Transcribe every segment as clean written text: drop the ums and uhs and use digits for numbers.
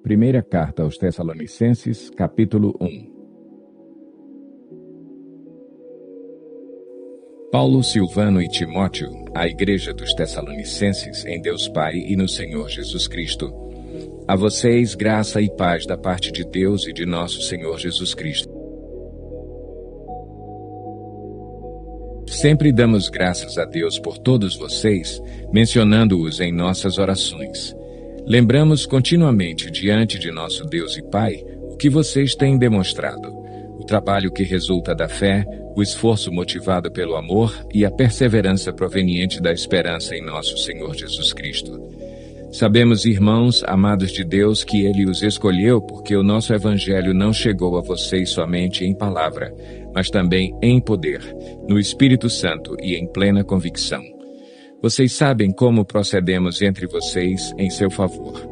Primeira carta aos Tessalonicenses, capítulo 1. Paulo, Silvano e Timóteo, à igreja dos Tessalonicenses, em Deus Pai e no Senhor Jesus Cristo. A vocês, graça e paz da parte de Deus e de nosso Senhor Jesus Cristo. Sempre damos graças a Deus por todos vocês, mencionando-os em nossas orações. Lembramos continuamente diante de nosso Deus e Pai o que vocês têm demonstrado, o trabalho que resulta da fé, o esforço motivado pelo amor e a perseverança proveniente da esperança em nosso Senhor Jesus Cristo. Sabemos, irmãos, amados de Deus, que Ele os escolheu porque o nosso Evangelho não chegou a vocês somente em palavra, mas também em poder, no Espírito Santo e em plena convicção. Vocês sabem como procedemos entre vocês em seu favor.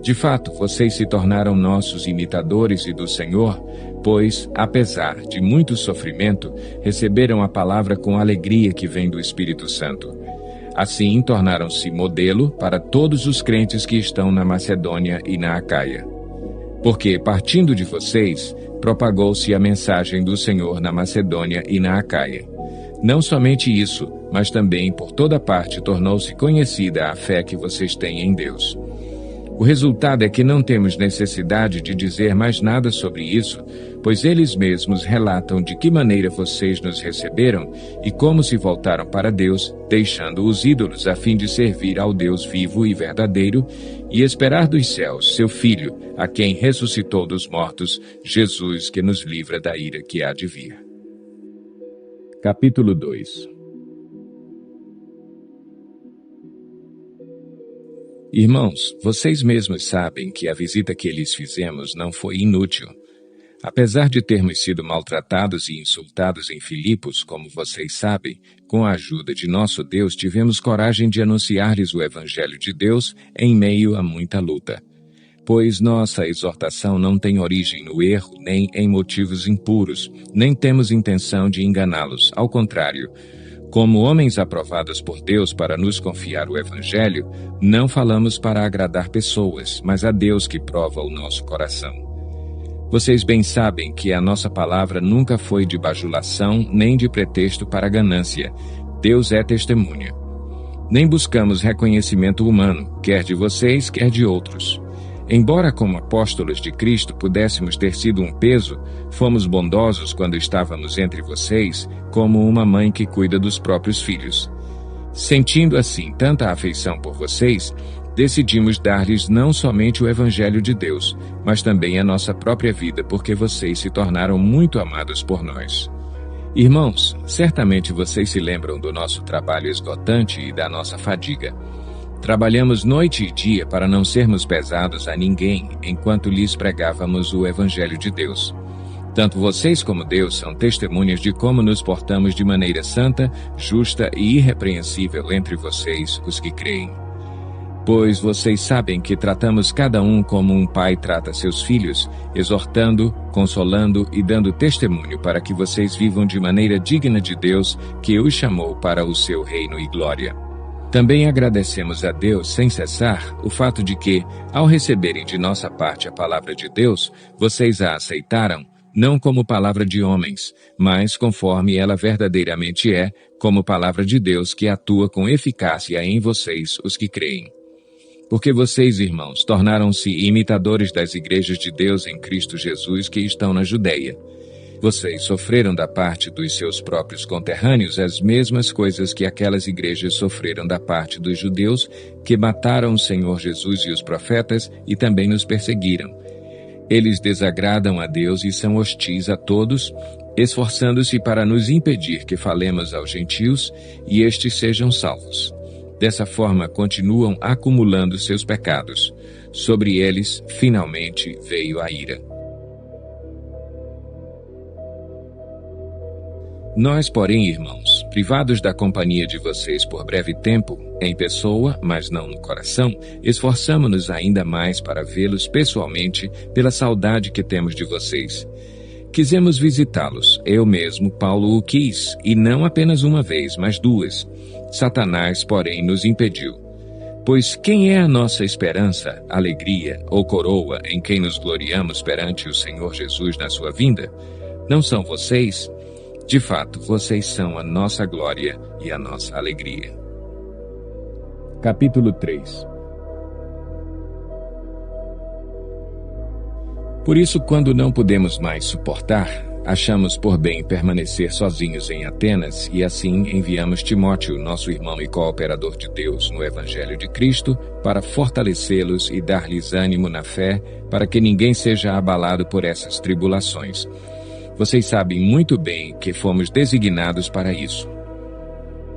De fato, vocês se tornaram nossos imitadores e do Senhor, pois, apesar de muito sofrimento, receberam a palavra com alegria que vem do Espírito Santo. Assim, tornaram-se modelo para todos os crentes que estão na Macedônia e na Acaia. Porque, partindo de vocês, propagou-se a mensagem do Senhor na Macedônia e na Acaia. Não somente isso, mas também por toda parte tornou-se conhecida a fé que vocês têm em Deus. O resultado é que não temos necessidade de dizer mais nada sobre isso, pois eles mesmos relatam de que maneira vocês nos receberam e como se voltaram para Deus, deixando os ídolos a fim de servir ao Deus vivo e verdadeiro e esperar dos céus seu Filho, a quem ressuscitou dos mortos, Jesus, que nos livra da ira que há de vir. Capítulo 2. Irmãos, vocês mesmos sabem que a visita que lhes fizemos não foi inútil. Apesar de termos sido maltratados e insultados em Filipos, como vocês sabem, com a ajuda de nosso Deus tivemos coragem de anunciar-lhes o Evangelho de Deus em meio a muita luta. Pois nossa exortação não tem origem no erro, nem em motivos impuros, nem temos intenção de enganá-los. Ao contrário, como homens aprovados por Deus para nos confiar o Evangelho, não falamos para agradar pessoas, mas a Deus que prova o nosso coração. Vocês bem sabem que a nossa palavra nunca foi de bajulação, nem de pretexto para ganância. Deus é testemunha. Nem buscamos reconhecimento humano, quer de vocês, quer de outros. Embora como apóstolos de Cristo pudéssemos ter sido um peso, fomos bondosos quando estávamos entre vocês, como uma mãe que cuida dos próprios filhos. Sentindo assim tanta afeição por vocês, decidimos dar-lhes não somente o Evangelho de Deus, mas também a nossa própria vida, porque vocês se tornaram muito amados por nós. Irmãos, certamente vocês se lembram do nosso trabalho esgotante e da nossa fadiga. Trabalhamos noite e dia para não sermos pesados a ninguém enquanto lhes pregávamos o Evangelho de Deus. Tanto vocês como Deus são testemunhas de como nos portamos de maneira santa, justa e irrepreensível entre vocês, os que creem. Pois vocês sabem que tratamos cada um como um pai trata seus filhos, exortando, consolando e dando testemunho para que vocês vivam de maneira digna de Deus, que os chamou para o seu reino e glória. Também agradecemos a Deus sem cessar o fato de que, ao receberem de nossa parte a palavra de Deus, vocês a aceitaram, não como palavra de homens, mas conforme ela verdadeiramente é, como palavra de Deus que atua com eficácia em vocês, os que creem. Porque vocês, irmãos, tornaram-se imitadores das igrejas de Deus em Cristo Jesus que estão na Judeia. Vocês sofreram da parte dos seus próprios conterrâneos as mesmas coisas que aquelas igrejas sofreram da parte dos judeus que mataram o Senhor Jesus e os profetas e também nos perseguiram. Eles desagradam a Deus e são hostis a todos, esforçando-se para nos impedir que falemos aos gentios e estes sejam salvos. Dessa forma, continuam acumulando seus pecados. Sobre eles, finalmente, veio a ira. Nós, porém, irmãos, privados da companhia de vocês por breve tempo, em pessoa, mas não no coração, esforçamo-nos ainda mais para vê-los pessoalmente pela saudade que temos de vocês. Quisemos visitá-los, eu mesmo, Paulo, o quis, e não apenas uma vez, mas duas. Satanás, porém, nos impediu. Pois quem é a nossa esperança, alegria ou coroa em quem nos gloriamos perante o Senhor Jesus na sua vinda? Não são vocês? De fato, vocês são a nossa glória e a nossa alegria. Capítulo 3. Por isso, quando não podemos mais suportar, achamos por bem permanecer sozinhos em Atenas e assim enviamos Timóteo, nosso irmão e cooperador de Deus no Evangelho de Cristo, para fortalecê-los e dar-lhes ânimo na fé, para que ninguém seja abalado por essas tribulações. Vocês sabem muito bem que fomos designados para isso.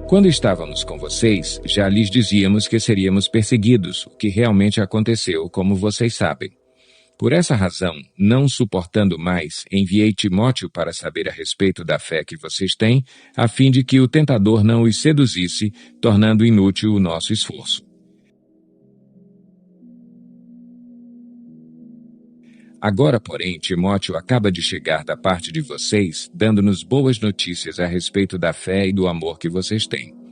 Quando estávamos com vocês, já lhes dizíamos que seríamos perseguidos, o que realmente aconteceu, como vocês sabem. Por essa razão, não suportando mais, enviei Timóteo para saber a respeito da fé que vocês têm, a fim de que o tentador não os seduzisse, tornando inútil o nosso esforço. Agora, porém, Timóteo acaba de chegar da parte de vocês, dando-nos boas notícias a respeito da fé e do amor que vocês têm.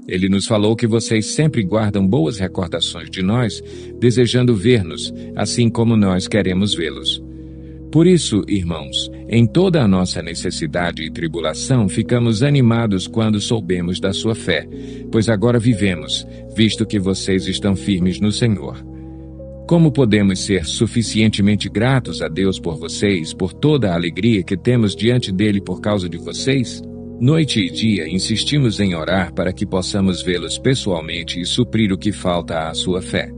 Ele nos falou que vocês sempre guardam boas recordações de nós, desejando ver-nos, assim como nós queremos vê-los. Por isso, irmãos, em toda a nossa necessidade e tribulação, ficamos animados quando soubemos da sua fé, pois agora vivemos, visto que vocês estão firmes no Senhor. Como podemos ser suficientemente gratos a Deus por vocês, por toda a alegria que temos diante dele por causa de vocês? Noite e dia insistimos em orar para que possamos vê-los pessoalmente e suprir o que falta à sua fé.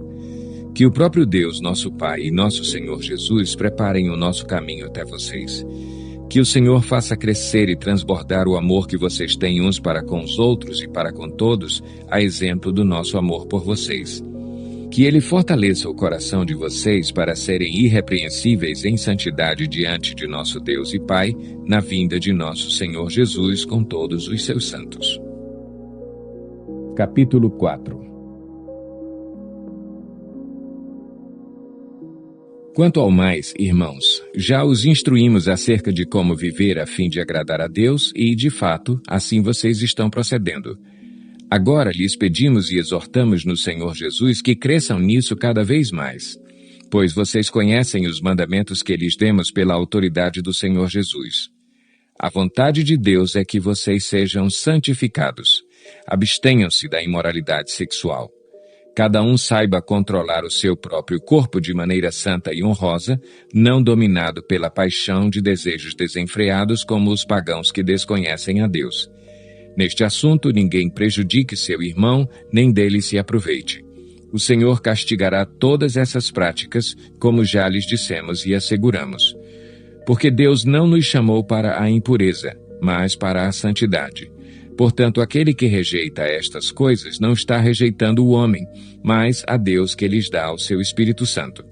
Que o próprio Deus, nosso Pai e nosso Senhor Jesus preparem o nosso caminho até vocês. Que o Senhor faça crescer e transbordar o amor que vocês têm uns para com os outros e para com todos, a exemplo do nosso amor por vocês. Que Ele fortaleça o coração de vocês para serem irrepreensíveis em santidade diante de nosso Deus e Pai, na vinda de nosso Senhor Jesus com todos os seus santos. Capítulo 4. Quanto ao mais, irmãos, já os instruímos acerca de como viver a fim de agradar a Deus e, de fato, assim vocês estão procedendo. Agora lhes pedimos e exortamos no Senhor Jesus que cresçam nisso cada vez mais, pois vocês conhecem os mandamentos que lhes demos pela autoridade do Senhor Jesus. A vontade de Deus é que vocês sejam santificados. Abstenham-se da imoralidade sexual. Cada um saiba controlar o seu próprio corpo de maneira santa e honrosa, não dominado pela paixão de desejos desenfreados como os pagãos que desconhecem a Deus. Neste assunto, ninguém prejudique seu irmão, nem dele se aproveite. O Senhor castigará todas essas práticas, como já lhes dissemos e asseguramos. Porque Deus não nos chamou para a impureza, mas para a santidade. Portanto, aquele que rejeita estas coisas não está rejeitando o homem, mas a Deus que lhes dá o seu Espírito Santo.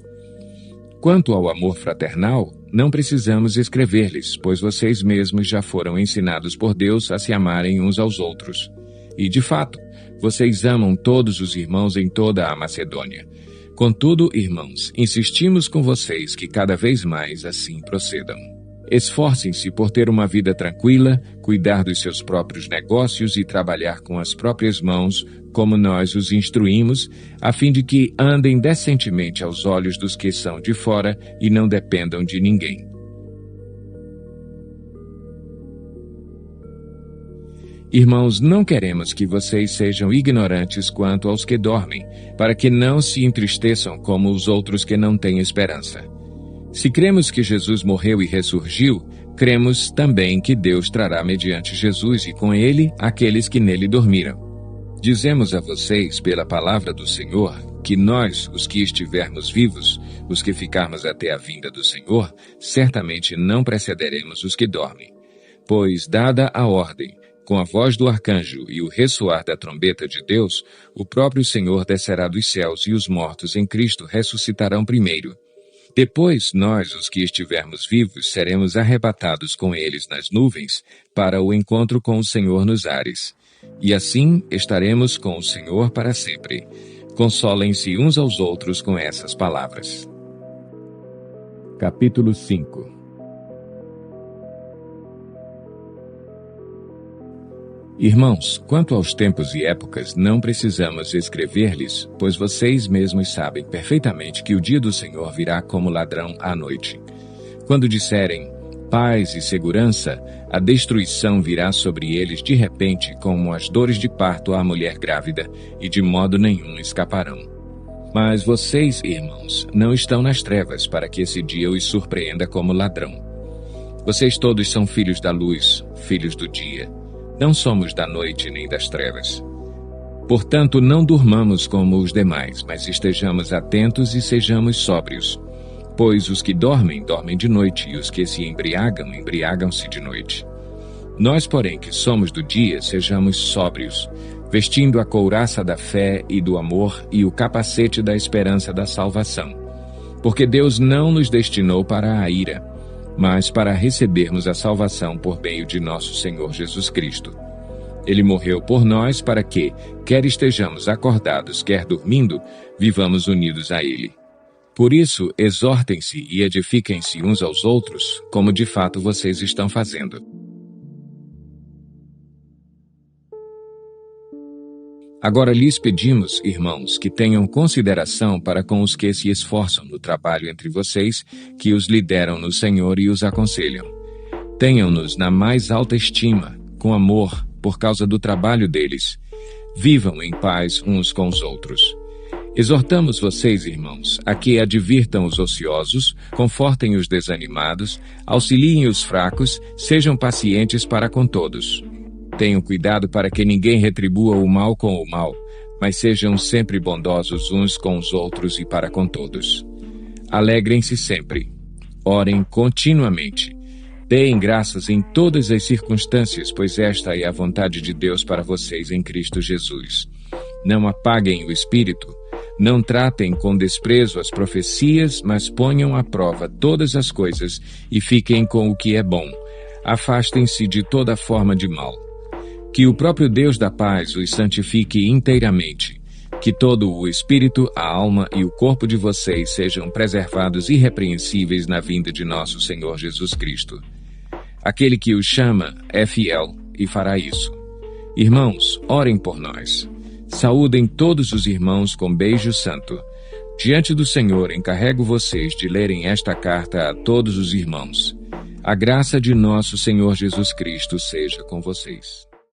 Quanto ao amor fraternal, não precisamos escrever-lhes, pois vocês mesmos já foram ensinados por Deus a se amarem uns aos outros. E, de fato, vocês amam todos os irmãos em toda a Macedônia. Contudo, irmãos, insistimos com vocês que cada vez mais assim procedam. Esforcem-se por ter uma vida tranquila, cuidar dos seus próprios negócios e trabalhar com as próprias mãos, como nós os instruímos, a fim de que andem decentemente aos olhos dos que são de fora e não dependam de ninguém. Irmãos, não queremos que vocês sejam ignorantes quanto aos que dormem, para que não se entristeçam como os outros que não têm esperança. Se cremos que Jesus morreu e ressurgiu, cremos também que Deus trará mediante Jesus e com ele aqueles que nele dormiram. Dizemos a vocês, pela palavra do Senhor, que nós, os que estivermos vivos, os que ficarmos até a vinda do Senhor, certamente não precederemos os que dormem. Pois, dada a ordem, com a voz do arcanjo e o ressoar da trombeta de Deus, o próprio Senhor descerá dos céus e os mortos em Cristo ressuscitarão primeiro. Depois, nós, os que estivermos vivos, seremos arrebatados com eles nas nuvens para o encontro com o Senhor nos ares. E assim estaremos com o Senhor para sempre. Consolem-se uns aos outros com essas palavras. Capítulo 5. Irmãos, quanto aos tempos e épocas, não precisamos escrever-lhes, pois vocês mesmos sabem perfeitamente que o dia do Senhor virá como ladrão à noite. Quando disserem paz e segurança, a destruição virá sobre eles de repente, como as dores de parto à mulher grávida, e de modo nenhum escaparão. Mas vocês, irmãos, não estão nas trevas para que esse dia os surpreenda como ladrão. Vocês todos são filhos da luz, filhos do dia. Não somos da noite nem das trevas. Portanto, não durmamos como os demais, mas estejamos atentos e sejamos sóbrios. Pois os que dormem, dormem de noite, e os que se embriagam, embriagam-se de noite. Nós, porém, que somos do dia, sejamos sóbrios, vestindo a couraça da fé e do amor e o capacete da esperança da salvação. Porque Deus não nos destinou para a ira, mas para recebermos a salvação por meio de nosso Senhor Jesus Cristo. Ele morreu por nós para que, quer estejamos acordados, quer dormindo, vivamos unidos a Ele. Por isso, exortem-se e edifiquem-se uns aos outros, como de fato vocês estão fazendo. Agora lhes pedimos, irmãos, que tenham consideração para com os que se esforçam no trabalho entre vocês, que os lideram no Senhor e os aconselham. Tenham-nos na mais alta estima, com amor, por causa do trabalho deles. Vivam em paz uns com os outros. Exortamos vocês, irmãos, a que advirtam os ociosos, confortem os desanimados, auxiliem os fracos, sejam pacientes para com todos. Tenham cuidado para que ninguém retribua o mal com o mal, mas sejam sempre bondosos uns com os outros e para com todos. Alegrem-se sempre. Orem continuamente. Deem graças em todas as circunstâncias, pois esta é a vontade de Deus para vocês em Cristo Jesus. Não apaguem o espírito. Não tratem com desprezo as profecias, mas ponham à prova todas as coisas e fiquem com o que é bom. Afastem-se de toda forma de mal. Que o próprio Deus da paz os santifique inteiramente. Que todo o espírito, a alma e o corpo de vocês sejam preservados irrepreensíveis na vinda de nosso Senhor Jesus Cristo. Aquele que os chama é fiel e fará isso. Irmãos, orem por nós. Saúdem todos os irmãos com beijo santo. Diante do Senhor, encarrego vocês de lerem esta carta a todos os irmãos. A graça de nosso Senhor Jesus Cristo seja com vocês.